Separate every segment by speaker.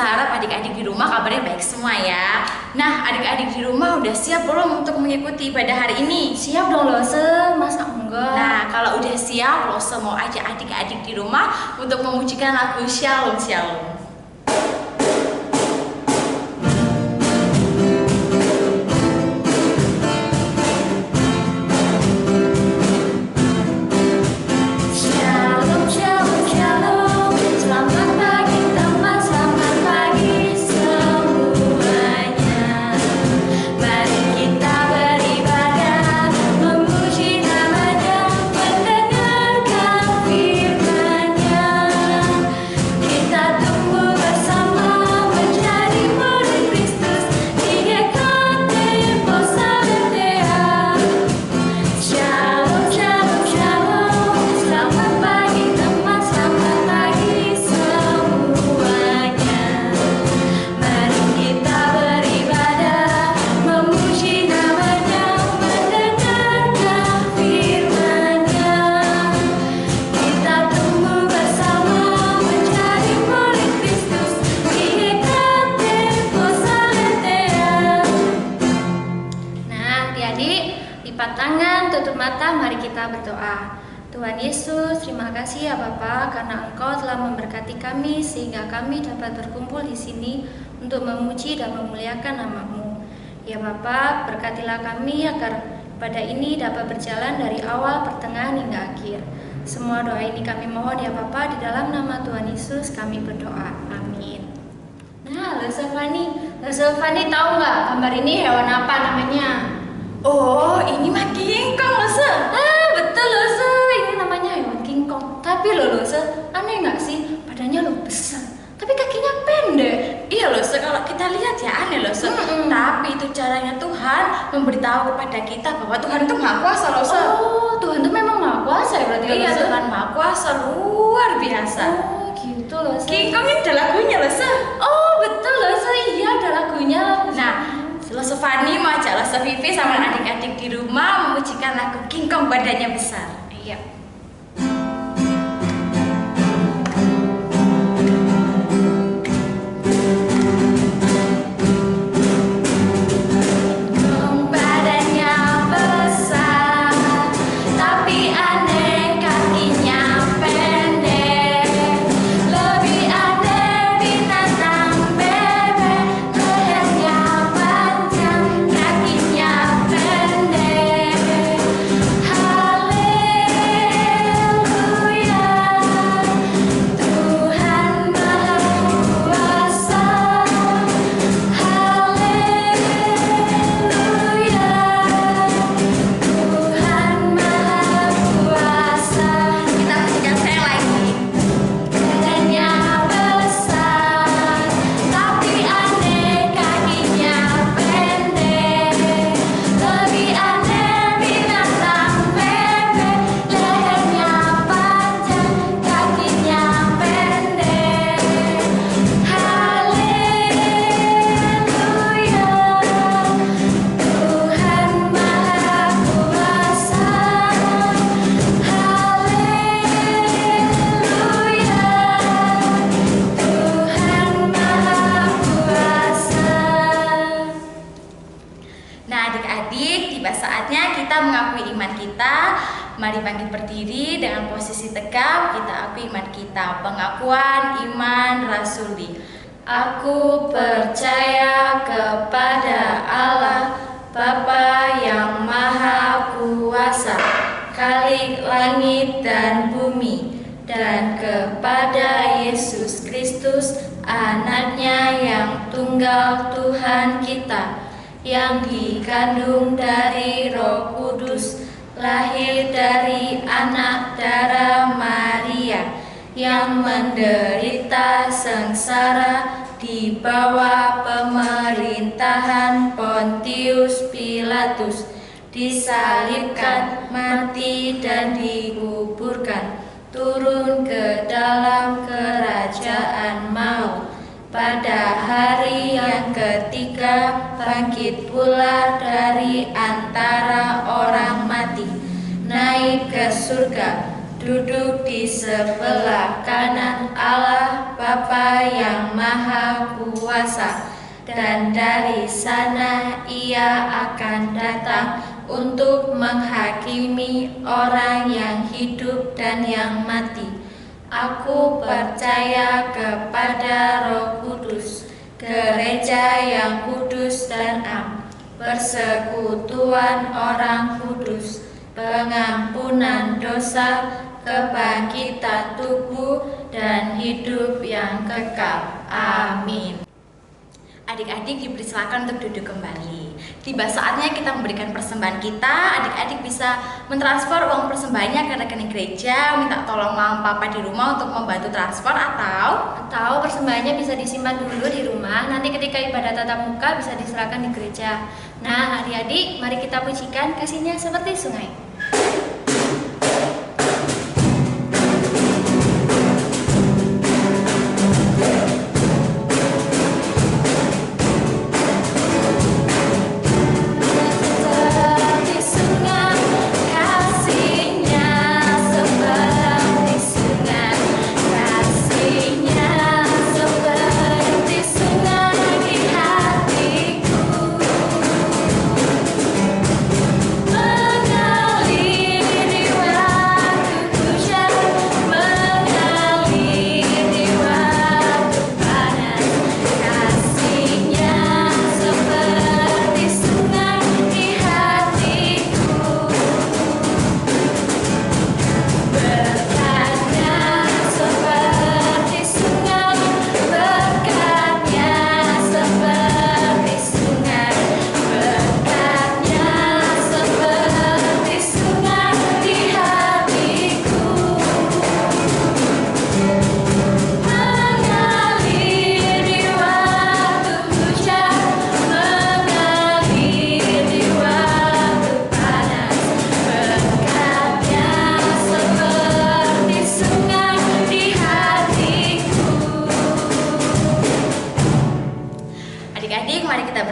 Speaker 1: Lesa harap adik-adik di rumah kabarnya baik semua ya. Nah, adik-adik di rumah udah siap belum untuk mengikuti ibadah hari ini?
Speaker 2: Siap dong Lose, masa enggak?
Speaker 1: Nah, kalau udah siap, Lesa mau ajak adik-adik di rumah untuk memujikan lagu Shalom Shalom.
Speaker 2: Lipat tangan, tutup mata, mari kita berdoa. Tuhan Yesus, terima kasih ya Bapa karena Engkau telah memberkati kami sehingga kami dapat berkumpul di sini untuk memuji dan memuliakan nama-Mu. Ya Bapa, berkatilah kami agar pada ini dapat berjalan dari awal, pertengahan hingga akhir. Semua doa ini kami mohon ya Bapa, di dalam nama Tuhan Yesus kami berdoa. Amin. Nah, Lesa Fani tahu nggak gambar ini hewan apa namanya?
Speaker 1: Oh, ini mah kingkong, Lesa.
Speaker 2: Betul Lesa, ini namanya hewan kingkong. Tapi Lesa, aneh nggak sih? Badannya besar, tapi kakinya pendek.
Speaker 1: Iya Lesa, kalau kita lihat ya aneh Lesa. Tapi itu caranya Tuhan memberitahu kepada kita bahwa Tuhan itu Maha Kuasa Lesa.
Speaker 2: Oh, Tuhan itu memang Maha Kuasa ya berarti
Speaker 1: Iya,
Speaker 2: Lesa?
Speaker 1: Tuhan Maha Kuasa luar biasa.
Speaker 2: Oh, gitu Lesa.
Speaker 1: Kingkong ini ada lagunya Lesa.
Speaker 2: Oh, betul Lesa, iya ada lagunya.
Speaker 1: Nah, Lesa Fani mau ajak Lesa Vivi sama adik-adik di rumah memujikan lagu Kingkong badannya besar. Iya. Mari bangkit berdiri dengan posisi tegap, kita akui iman kita. Pengakuan iman rasuli.
Speaker 2: Aku percaya kepada Allah, Bapa yang Maha Kuasa, Khalik langit dan bumi, dan kepada Yesus Kristus, Anaknya yang tunggal Tuhan kita, yang dikandung dari Roh Kudus, lahir dari anak darah Maria, yang menderita sengsara di bawah pemerintahan Pontius Pilatus, disalibkan, mati dan dikuburkan, turun ke dalam kerajaan maut. Pada hari yang ketiga bangkit pula dari antara orang mati, naik ke surga,
Speaker 1: duduk di sebelah kanan Allah Bapa yang Maha Kuasa, dan dari sana Ia akan datang untuk menghakimi orang yang hidup dan yang mati. Aku percaya kepada Roh Kudus, gereja yang kudus dan am, persekutuan orang kudus, pengampunan dosa, kebangkitan tubuh, dan hidup yang kekal. Amin. Adik-adik dipersilakan untuk duduk kembali. Tiba saatnya kita memberikan persembahan kita. Adik-adik bisa mentransfer uang persembahannya ke rekening gereja, minta tolong mama papa di rumah untuk membantu transfer, atau
Speaker 2: persembahannya bisa disimpan dulu di rumah. Nanti ketika ibadah tatap muka bisa diserahkan di gereja. Nah, adik-adik, mari kita pujikan kasihnya seperti sungai.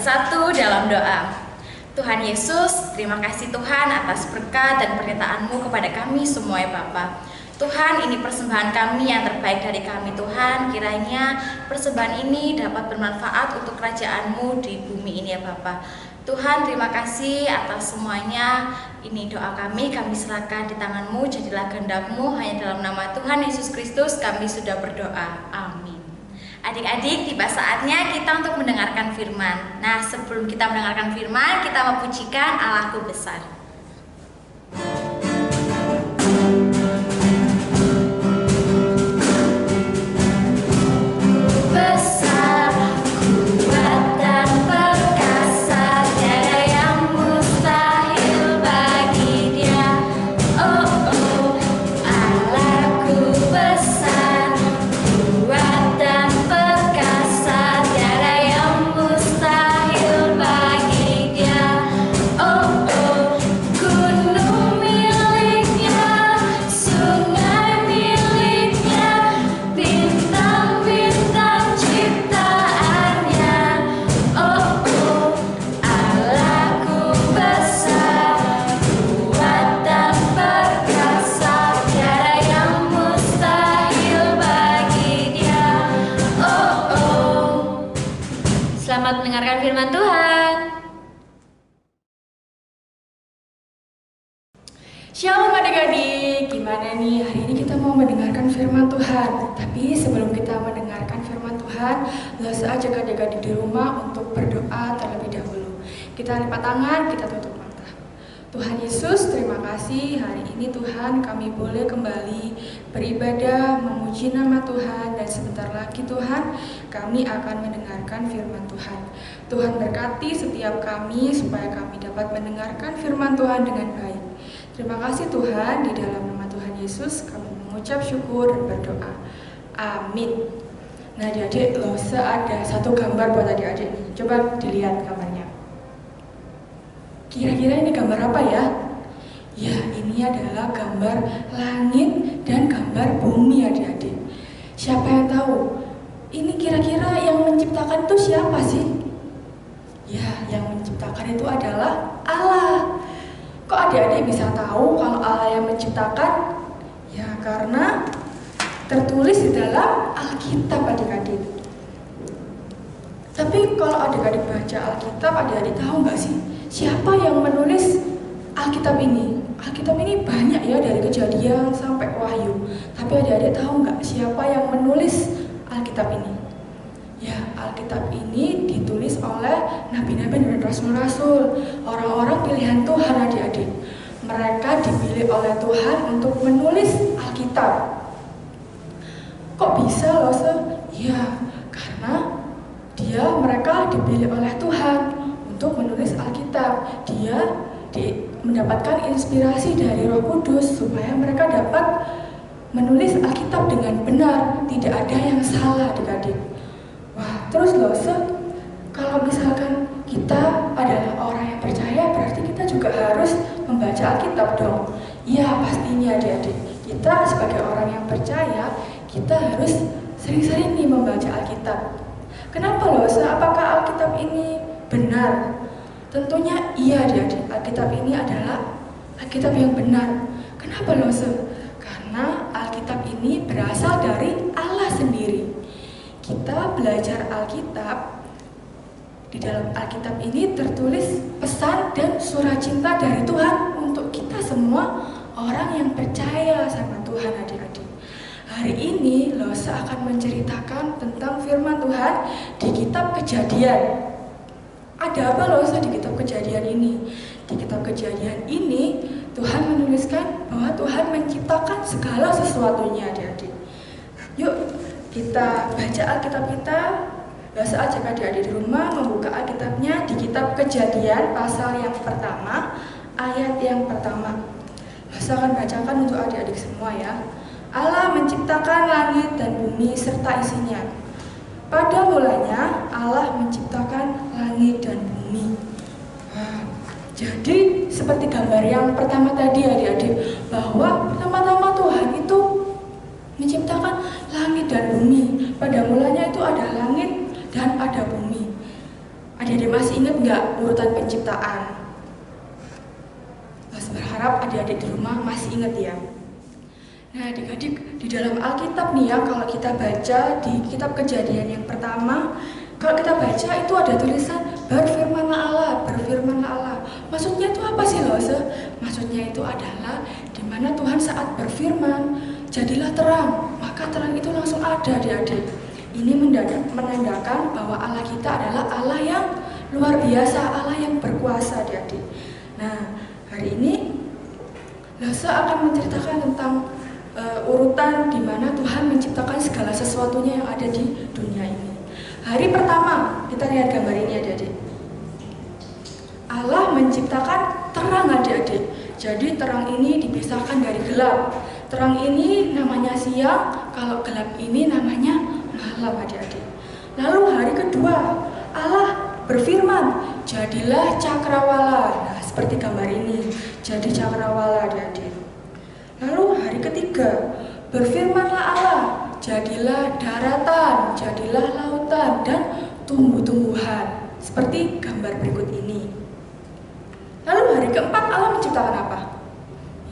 Speaker 1: bersatu dalam doa. Tuhan Yesus, terima kasih Tuhan atas berkat dan penyertaan-Mu kepada kami semua ya Bapa. Tuhan, ini persembahan kami yang terbaik dari kami Tuhan. Kiranya persembahan ini dapat bermanfaat untuk kerajaan-Mu di bumi ini ya Bapa. Tuhan, terima kasih atas semuanya. Ini doa kami serahkan di tangan-Mu. Jadilah kehendak-Mu, hanya dalam nama Tuhan Yesus Kristus kami sudah berdoa. Amin. Adik-adik, tiba saatnya kita untuk mendengarkan firman. Nah, sebelum kita mendengarkan firman, kita memujikan Allahku besar.
Speaker 2: Selamat mendengarkan firman Tuhan.
Speaker 3: Shalom adik-adik, gimana nih? Hari ini kita mau mendengarkan firman Tuhan. Tapi sebelum kita mendengarkan firman Tuhan, langsung aja adik-adik di rumah untuk berdoa terlebih dahulu. Kita lipat tangan, kita tutup mata. Tuhan Yesus, terima kasih hari ini Tuhan kami boleh kembali beribadah, memuji nama Tuhan, dan sebentar lagi Tuhan kami akan mendengarkan firman Tuhan. Tuhan berkati setiap kami supaya kami dapat mendengarkan firman Tuhan dengan baik. Terima kasih Tuhan, di dalam nama Tuhan Yesus kami mengucap syukur dan berdoa. Amin. Nah adik-adik, ada satu gambar buat adik-adik nih. Coba dilihat gambarnya. Kira-kira ini gambar apa ya? Ya, ini adalah gambar langit dan gambar bumi adik-adik. Siapa yang tahu? Ini kira-kira yang menciptakan itu siapa sih? Ya, yang menciptakan itu adalah Allah. Kok adik-adik bisa tahu kalau Allah yang menciptakan? Ya, karena tertulis di dalam Alkitab adik-adik. Tapi kalau adik-adik baca Alkitab, adik-adik tahu nggak sih siapa yang menulis Alkitab ini? Alkitab ini banyak ya, dari Kejadian sampai Wahyu. Tapi adik-adik tahu nggak siapa yang menulis Alkitab ini? Ya, Alkitab ini ditulis oleh nabi-nabi dan rasul-rasul, orang-orang pilihan Tuhan adik-adik. Mereka dipilih oleh Tuhan untuk menulis Alkitab. Kok bisa loh, Ya, karena mereka dipilih oleh Tuhan untuk menulis Alkitab. Dia mendapatkan inspirasi dari Roh Kudus supaya mereka dapat menulis Alkitab dengan benar, tidak ada yang salah adik-adik. Wah, terus loh, kalau misalkan kita adalah orang yang percaya, berarti kita juga harus membaca Alkitab dong. Iya, pastinya adik-adik. Kita sebagai orang yang percaya, kita harus sering-sering nih membaca Alkitab. Kenapa loh, apakah Alkitab ini benar? Tentunya iya adik-adik, Alkitab ini adalah Alkitab yang benar. Kenapa loh, Karena Alkitab ini berasal dari Allah sendiri. Kita belajar Alkitab, di dalam Alkitab ini tertulis pesan dan surat cinta dari Tuhan untuk kita semua orang yang percaya sama Tuhan adik-adik. Hari ini Losa akan menceritakan tentang firman Tuhan di kitab Kejadian. Ada apa Losa di kitab Kejadian ini? Di kitab Kejadian ini Tuhan menuliskan bahwa Tuhan menciptakan segala sesuatunya adik-adik. Yuk kita baca Alkitab kita. Losa ajak adik-adik di rumah membuka Alkitabnya di kitab Kejadian pasal yang pertama, ayat yang pertama. Losa akan bacakan untuk adik-adik semua ya. Allah menciptakan langit dan bumi serta isinya. Pada mulanya Allah menciptakan langit dan bumi. Jadi seperti gambar yang pertama tadi adik-adik, bahwa pertama-tama Tuhan itu menciptakan langit dan bumi. Pada mulanya itu ada langit dan ada bumi. Adik-adik masih ingat nggak urutan penciptaan? Mas berharap adik-adik di rumah masih ingat ya. Nah adik-adik, di dalam Alkitab nih ya, kalau kita baca di kitab Kejadian yang pertama, kalau kita baca itu ada tulisan berfirmanlah Allah, berfirmanlah Allah. Maksudnya itu apa sih loh? Maksudnya itu adalah di mana Tuhan saat berfirman, jadilah terang, maka terang itu langsung ada adik-adik. Ini menandakan bahwa Allah kita adalah Allah yang luar biasa, Allah yang berkuasa adik-adik. Nah hari ini Losa akan menceritakan tentang urutan di mana Tuhan menciptakan segala sesuatunya yang ada di dunia ini. Hari pertama, kita lihat gambar ini adik-adik. Allah menciptakan terang adik-adik. Jadi terang ini dipisahkan dari gelap. Terang ini namanya siang, kalau gelap ini namanya malam adik-adik. Lalu hari kedua, Allah berfirman, jadilah cakrawala. Nah, seperti gambar ini, jadi cakrawala adik-adik. Lalu hari ketiga, berfirmanlah Allah, jadilah daratan, jadilah lautan, dan tumbuh-tumbuhan. Seperti gambar berikut ini. Lalu hari keempat Allah menciptakan apa?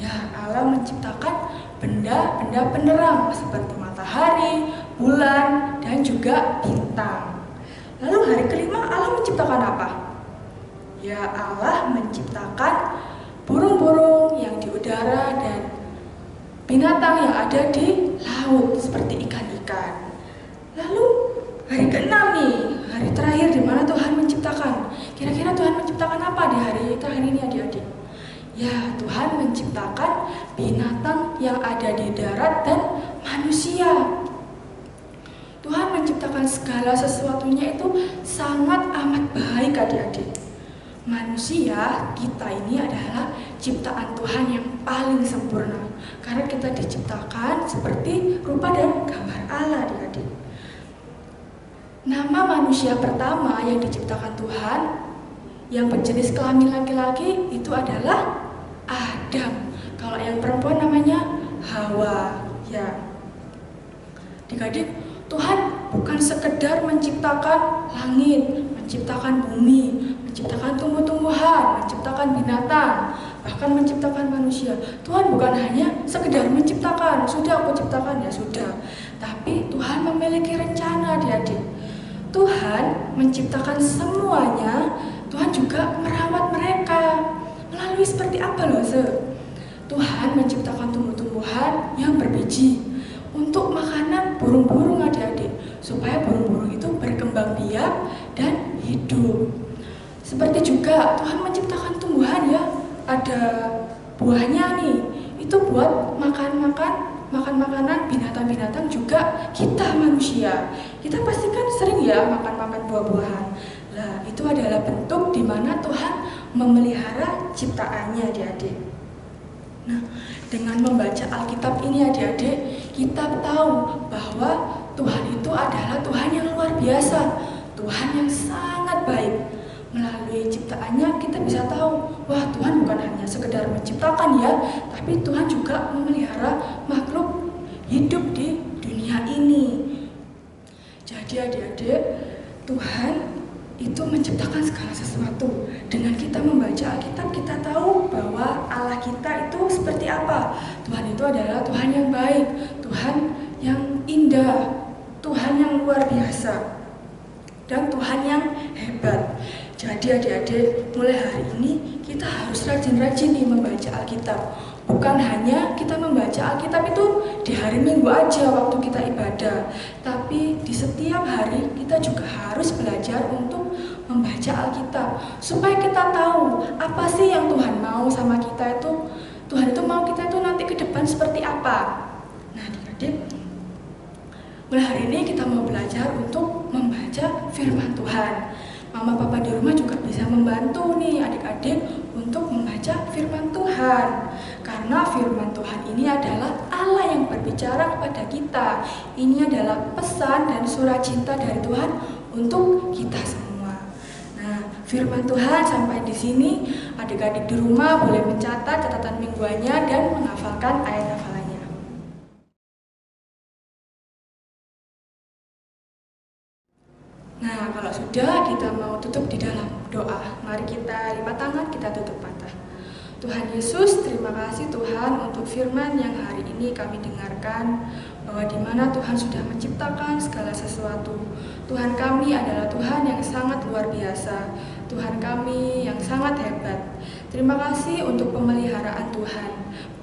Speaker 3: Ya, Allah menciptakan benda-benda penerang seperti matahari, bulan, dan juga bintang. Lalu hari kelima Allah menciptakan apa? Ya, Allah menciptakan burung-burung yang di udara dan binatang yang ada di laut seperti ikan-ikan. Lalu hari keenam nih, hari terakhir di mana Tuhan menciptakan. Kira-kira Tuhan menciptakan apa di hari terakhir ini adik-adik? Ya, Tuhan menciptakan binatang yang ada di darat dan manusia. Tuhan menciptakan segala sesuatunya itu sangat amat baik adik-adik. Manusia, kita ini adalah ciptaan Tuhan yang paling sempurna. Karena kita diciptakan seperti rupa dan gambar Allah adik-adik. Nama manusia pertama yang diciptakan Tuhan, yang berjenis kelamin laki-laki, itu adalah Adam. Kalau yang perempuan namanya Hawa. Ya, adik-adik, Tuhan bukan sekedar menciptakan langit, menciptakan bumi, menciptakan tumbuh-tumbuhan, menciptakan binatang, bahkan menciptakan manusia. Tuhan bukan hanya sekedar menciptakan, sudah aku ciptakan ya sudah. Tapi Tuhan memiliki rencana, adik-adik. Tuhan menciptakan semuanya, Tuhan juga merawat mereka. Melalui seperti apa loh, Tuhan menciptakan tumbuh-tumbuhan yang berbiji untuk makanan burung-burung, adik-adik, supaya burung-burung itu berkembang biak dan hidup. Seperti juga Tuhan menciptakan tumbuhan ya, ada buahnya nih, itu buat makan makanan binatang-binatang juga kita manusia. Kita pasti kan sering ya makan buah-buahan. Nah, itu adalah bentuk di mana Tuhan memelihara ciptaannya, adik-adik. Nah, dengan membaca Alkitab ini, adik-adik, kita tahu bahwa Tuhan itu adalah Tuhan yang luar biasa, Tuhan yang sangat baik. Melalui ciptaannya kita bisa tahu, wah Tuhan bukan hanya sekedar menciptakan ya, tapi Tuhan juga memelihara makhluk hidup di dunia ini. Jadi adik-adik, Tuhan itu menciptakan segala sesuatu. Dengan kita membaca Alkitab, kita tahu bahwa Allah kita itu seperti apa. Tuhan itu adalah Tuhan yang baik, Tuhan yang indah, Tuhan yang luar biasa, dan Tuhan yang hebat. Jadi adik-adik, mulai hari ini kita harus rajin-rajin nih membaca Alkitab. Bukan hanya kita membaca Alkitab itu di hari Minggu aja waktu kita ibadah, tapi di setiap hari kita juga harus belajar untuk membaca Alkitab, supaya kita tahu apa sih yang Tuhan mau sama kita itu. Tuhan itu mau kita itu nanti ke depan seperti apa. Nah adik-adik, mulai hari ini kita mau belajar untuk membaca firman Tuhan. Mama papa di rumah juga bisa membantu nih adik-adik untuk membaca firman Tuhan. Karena firman Tuhan ini adalah Allah yang berbicara kepada kita. Ini adalah pesan dan surat cinta dari Tuhan untuk kita semua. Nah, firman Tuhan sampai di sini, adik-adik di rumah boleh mencatat catatan mingguannya dan menghafalkan ayat hafalannya. Nah, kalau sudah, kita mau tutup di dalam doa. Mari kita lipat tangan, kita tutup mata. Tuhan Yesus, terima kasih Tuhan untuk firman yang hari ini kami dengarkan, bahwa di mana Tuhan sudah menciptakan segala sesuatu. Tuhan kami adalah Tuhan yang sangat luar biasa, Tuhan kami yang sangat hebat. Terima kasih untuk pemeliharaan Tuhan.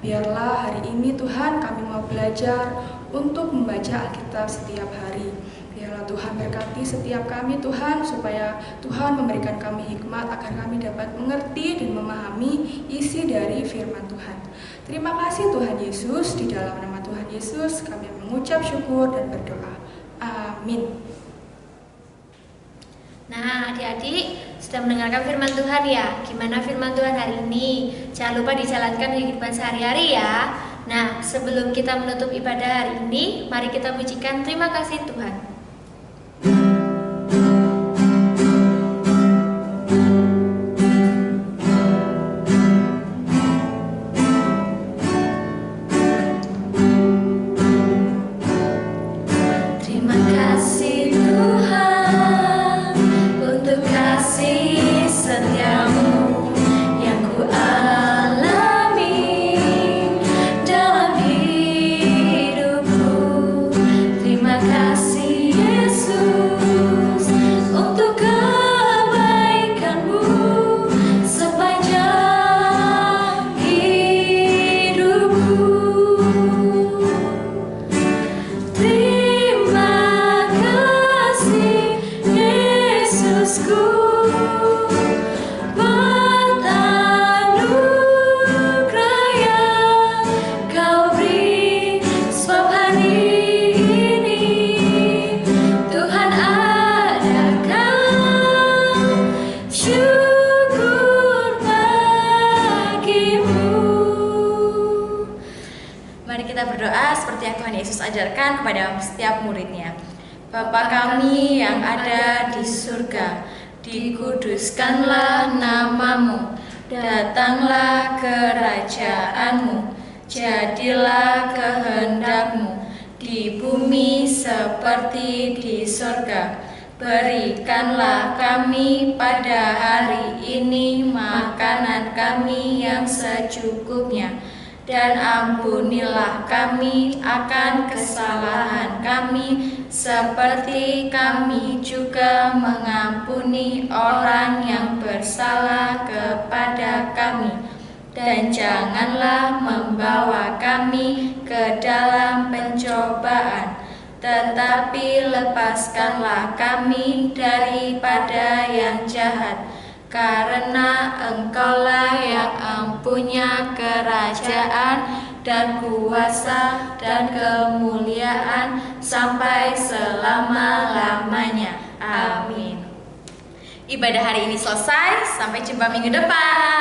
Speaker 3: Biarlah hari ini Tuhan kami mau belajar untuk membaca Alkitab setiap hari. Biarlah Tuhan berkati setiap kami Tuhan, supaya Tuhan memberikan kami hikmat agar kami dapat mengerti dan memahami isi dari firman Tuhan. Terima kasih Tuhan Yesus, di dalam nama Tuhan Yesus kami mengucap syukur dan berdoa. Amin.
Speaker 2: Nah, adik-adik sudah mendengarkan firman Tuhan ya? Gimana firman Tuhan hari ini? Jangan lupa dijalankan di kehidupan sehari-hari ya. Nah, sebelum kita menutup ibadah hari ini, mari kita pujikan terima kasih Tuhan.
Speaker 1: Kita berdoa seperti yang Tuhan Yesus ajarkan kepada setiap muridnya. Bapa kami yang ada di surga, dikuduskanlah namamu, datanglah kerajaanmu, jadilah kehendakmu di bumi seperti di surga. Berikanlah kami pada hari ini makanan kami yang secukupnya, dan ampunilah kami akan kesalahan kami, seperti kami juga mengampuni orang yang bersalah kepada kami. Dan janganlah membawa kami ke dalam pencobaan, tetapi lepaskanlah kami daripada yang jahat, karena Engkaulah yang punya kerajaan dan kuasa dan kemuliaan sampai selama-lamanya. Amin. Ibadah hari ini selesai, sampai jumpa minggu depan.